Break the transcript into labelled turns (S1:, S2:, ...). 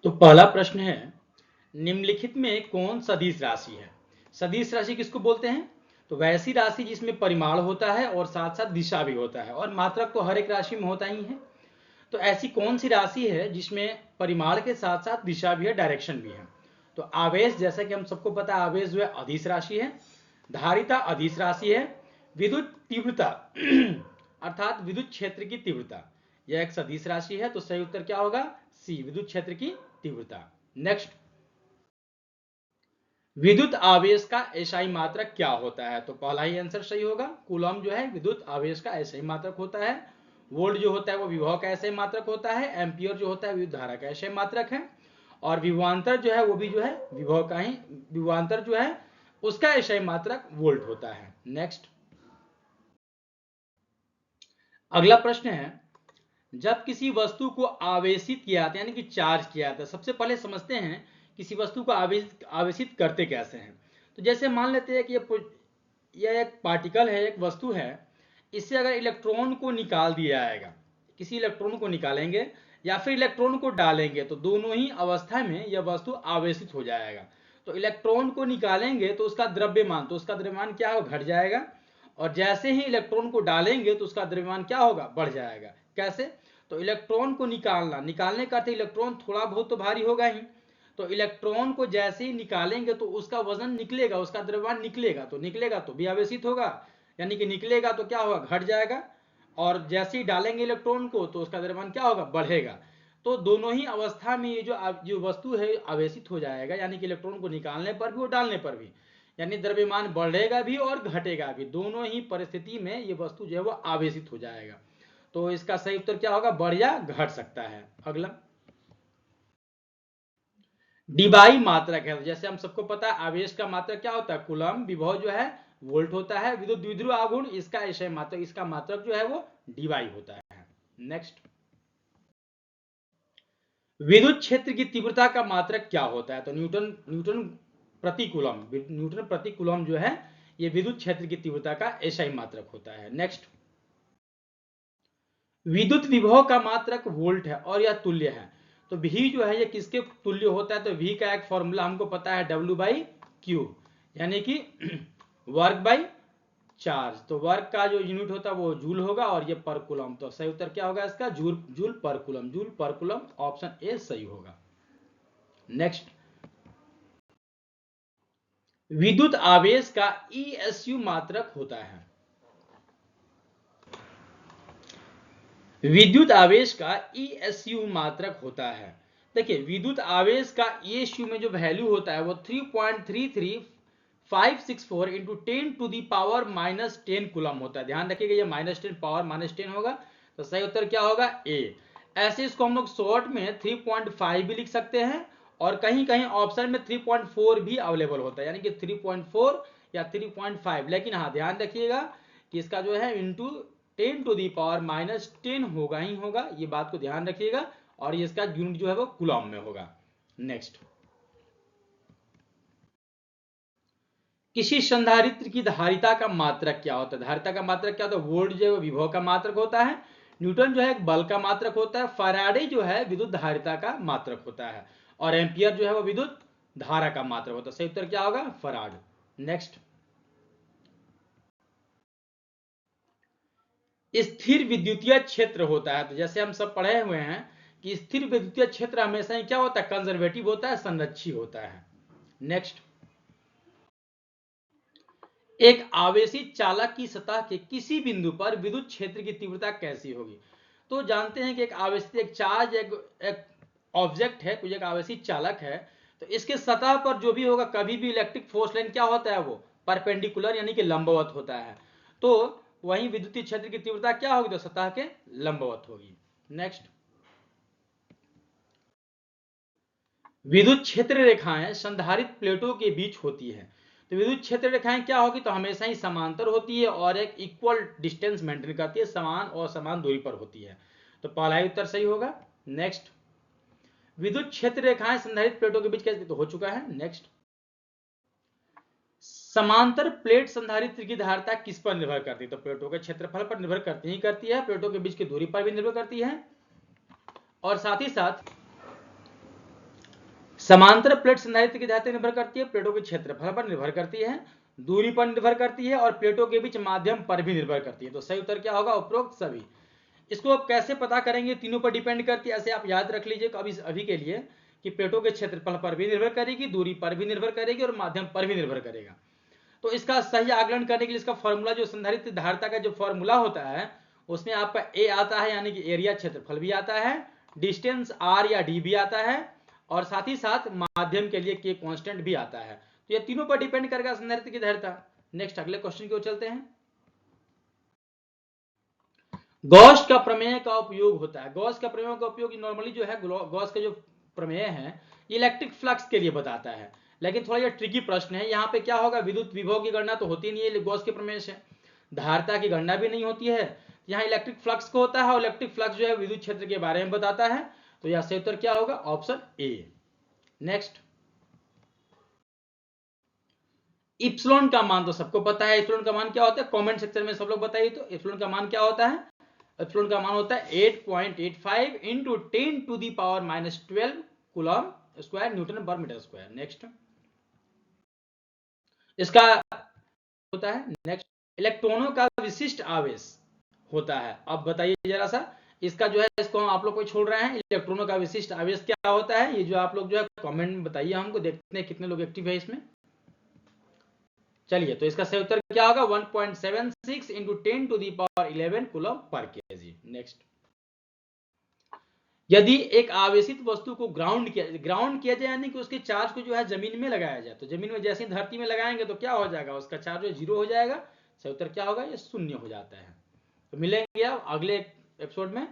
S1: तो पहला प्रश्न है, निम्नलिखित में कौन सदिश राशि है? सदिश राशि किसको बोलते हैं? तो वैसी राशि जिसमें परिमाण होता है और साथ साथ दिशा भी होता है, और मात्रक तो हर एक राशि में होता ही है। तो ऐसी कौन सी राशि है जिसमें परिमाण के साथ साथ दिशा भी है, डायरेक्शन भी है? तो आवेश, जैसा कि हम सबको पता है, आवेश जो है अदिश राशि है, धारिता अदिश राशि है, विद्युत तीव्रता अर्थात विद्युत क्षेत्र की तीव्रता यह एक सदिश राशि है। तो सही उत्तर क्या होगा? सी, विद्युत क्षेत्र की तीव्रता। नेक्स्ट, विद्युत आवेश का एसआई मात्रक क्या होता है? तो पहला ही आंसर सही होगा, कूलम जो है विद्युत आवेश का एसआई मात्रक होता है। वोल्ट जो होता है वो विभव का एसआई मात्रक होता है। एम्पियर जो होता है विद्युत धारा का एसआई मात्रक है। और विभवांतर जो है वो भी जो है विभव का ही, विभवांतर जो है उसका एसआई मात्रक वोल्ट होता है। नेक्स्ट, अगला प्रश्न है, जब किसी वस्तु को आवेशित किया जाता है यानी कि चार्ज किया जाता है, सबसे पहले समझते हैं किसी वस्तु को आवेशित करते कैसे हैं। तो जैसे मान लेते हैं कि यह एक पार्टिकल है, एक वस्तु है, इससे अगर इलेक्ट्रॉन को निकाल दिया जाएगा, किसी इलेक्ट्रॉन को निकालेंगे या फिर इलेक्ट्रॉन को डालेंगे, तो दोनों ही अवस्था में यह वस्तु आवेशित हो जाएगा। तो इलेक्ट्रॉन को निकालेंगे तो उसका द्रव्यमान क्या होगा? घट जाएगा। और जैसे ही इलेक्ट्रॉन को डालेंगे तो उसका द्रव्यमान क्या होगा? बढ़ जाएगा। कैसे? तो इलेक्ट्रॉन को निकालने का अर्थ इलेक्ट्रॉन थोड़ा बहुत तो भारी होगा ही। तो इलेक्ट्रॉन को जैसे ही निकालेंगे तो उसका वजन निकलेगा, उसका द्रव्यमान निकलेगा तो भी आवेशित होगा, यानी कि निकलेगा तो क्या होगा? घट जाएगा। और जैसे ही डालेंगे इलेक्ट्रॉन को तो उसका द्रव्यमान क्या होगा? बढ़ेगा। तो दोनों ही अवस्था में ये जो वस्तु है आवेशित हो जाएगा, यानी कि इलेक्ट्रॉन को निकालने पर भी और डालने पर भी, यानी द्रव्यमान बढ़ेगा भी और घटेगा भी, दोनों ही परिस्थिति में ये वस्तु जो है वो आवेशित हो जाएगा। तो इसका सही उत्तर क्या होगा? बढ़ या घट सकता है। अगला, डिबाई मात्रक है। जैसे हम सबको पता है आवेश का मात्रक क्या होता है? कूलम। विभव जो है वोल्ट होता है। विद्युत द्विध्रुव आघूर्ण इसका एसआई मात्रक, इसका मात्रक जो है वो डिबाई होता है। नेक्स्ट, विद्युत क्षेत्र की तीव्रता का मात्रक क्या होता है? तो न्यूटन प्रति कूलम, न्यूटन प्रति कूलम जो है ये विद्युत क्षेत्र की तीव्रता का एसआई मात्रक होता है। नेक्स्ट, विद्युत विभव का मात्रक वोल्ट है और यह तुल्य है। तो V जो है ये किसके तुल्य होता है? तो V का एक फॉर्मूला हमको पता है, W/Q, यानी कि वर्क बाई चार्ज। तो वर्क का जो यूनिट होता है वो जूल होगा और ये पर कूलम। तो सही उत्तर क्या होगा इसका? जूल पर कूलम, जूल पर कूलम, ऑप्शन ए सही होगा। नेक्स्ट, विद्युत आवेश का ESU मात्रक होता है। विद्युत आवेश का ESU मात्रक होता है। देखिए, विद्युत आवेश का ESU में जो वैल्यू होता है वो 3.33564 इंटू 10⁻⁻10 कूलम होता है। ध्यान रखिएगा ये -10 पावर -10 होगा। तो सही उत्तर क्या होगा? ए। ऐसे इसको हम लोग शॉर्ट में 3.5 भी लिख सकते हैं और कहीं कहीं ऑप्शन में 3.4 भी अवेलेबल होता है, यानी कि 3.4 या 3.5। लेकिन हाँ, ध्यान रखिएगा कि इसका जो है इंटू 10⁻⁻10 होगा ही होगा, ये बात को ध्यान रखिएगा। और ये इसका यूनिट जो है वो कूलम में होगा। नेक्स्ट, किसी संधारित्र की धारिता का मात्रक क्या होता है? धारिता का मात्रक क्या होता है? वोल्ट जो है विभव का मात्रक होता है। न्यूटन जो है एक बल का मात्रक होता है। फैराडे जो है विद्युत धारिता का मात्रक होता है। और एम्पियर जो है वो विद्युत धारा का मात्रक होता है। सही उत्तर क्या होगा? फराड। नेक्स्ट, स्थिर विद्युतीय क्षेत्र होता है। तो जैसे हम सब पढ़े हुए हैं कि स्थिर विद्युतीय क्षेत्र हमेशा ही क्या होता है? कंजर्वेटिव होता है, संरक्षी होता है। नेक्स्ट, एक आवेशित चालक की सतह के किसी बिंदु पर विद्युत क्षेत्र की तीव्रता कैसी होगी? तो जानते हैं कि एक आवेशित, एक चार्ज, एक ऑब्जेक्ट है, कुछ एक आवेशित चालक है, तो इसके सतह पर जो भी होगा, कभी भी इलेक्ट्रिक फोर्स लाइन क्या होता है? वो परपेंडिकुलर यानी कि लंबवत होता है। तो वहीं विद्युतीय क्षेत्र की तीव्रता क्या होगी? तो सतह के लंबवत होगी। नेक्स्ट, विद्युत क्षेत्र रेखाएं संधारित प्लेटों के बीच होती है। तो विद्युत क्षेत्र रेखाएं क्या होगी? तो हमेशा ही समांतर होती है और एक इक्वल डिस्टेंस मेंटेन करती है, समान और समान दूरी पर होती है। तो पहला ही उत्तर सही होगा। नेक्स्ट, विद्युत क्षेत्र रेखाएं संधारित प्लेटों के बीच कैसे? तो हो चुका है। नेक्स्ट, समांतर प्लेट संधारित्र की धारिता किस पर निर्भर करती है? तो प्लेटों के क्षेत्रफल पर निर्भर करती है, प्लेटों के बीच की दूरी पर भी निर्भर करती है, और साथ ही साथ समांतर प्लेट संधारित्र की धारिता निर्भर करती है, प्लेटों के क्षेत्रफल पर निर्भर करती है, दूरी पर निर्भर करती है और प्लेटों के बीच माध्यम पर भी निर्भर करती है। तो सही उत्तर क्या होगा? उपरोक्त सभी। इसको आप कैसे पता करेंगे? तीनों पर डिपेंड करती है। ऐसे आप याद रख लीजिए अभी के लिए कि प्लेटों के क्षेत्रफल पर भी निर्भर करेगी, दूरी पर भी निर्भर करेगी और माध्यम पर भी निर्भर करेगा। तो इसका सही आकलन करने के लिए इसका फॉर्मूला, जो संधारित्र धारिता का जो फॉर्मूला होता है, उसमें आपका ए आता है, यानी कि एरिया क्षेत्रफल भी आता है, डिस्टेंस आर या डी भी आता है और साथ ही साथ माध्यम के लिए के कांस्टेंट भी आता है। तो ये तीनों पर डिपेंड करेगा संधारित्र की धारिता। नेक्स्ट अगले क्वेश्चन की ओर चलते हैं। गॉस का प्रमेय का उपयोग होता है। गॉस का प्रमेय का उपयोग नॉर्मली जो है, गॉस का जो प्रमेय है इलेक्ट्रिक फ्लक्स के लिए बताता है, लेकिन थोड़ा ये ट्रिकी प्रश्न है। यहाँ पे क्या होगा? विद्युत विभव की गणना तो होती नहीं है गॉस के प्रमेय से, धारिता की गणना भी नहीं होती है। यहाँ इलेक्ट्रिक फ्लक्स को होता है और इलेक्ट्रिक फ्लक्स जो है विद्युत क्षेत्र के बारे में बताता है। तो यह सही उत्तर क्या होगा? Option A. नेक्स्ट, इप्सिलॉन का मान तो सबको पता है। इप्सिलॉन का मान क्या होता है? कमेंट सेक्शन में सब लोग बताइए तो इप्सिलॉन का मान क्या होता है? इप्सिलॉन का मान होता है 8.85 into 10 to the power -12 coulomb square newton पर मीटर स्क्वायर। नेक्स्ट, इसका होता है नेक्स्ट, इलेक्ट्रॉनों का विशिष्ट आवेश होता है। अब बताइए जरा सा, इसका जो है, इसको हम आप लोग को छोड़ रहे हैं। इलेक्ट्रॉनों का विशिष्ट आवेश क्या होता है? ये जो आप लोग जो है कमेंट में बताइए हमको, देखते हैं कितने लोग एक्टिव है इसमें। चलिए, तो इसका सही उत्तर क्या होगा? 1.76 into 10 to the power 11 coulomb पर केजी। नेक्स्ट, यदि एक आवेशित वस्तु को ग्राउंड किया जाए, यानी कि उसके चार्ज को जो है जमीन में लगाया जाए, तो जमीन में जैसे ही धरती में लगाएंगे तो क्या हो जाएगा? उसका चार्ज जो जीरो हो जाएगा। सही उत्तर क्या होगा? ये शून्य हो जाता है। तो मिलेंगे अब अगले एपिसोड में।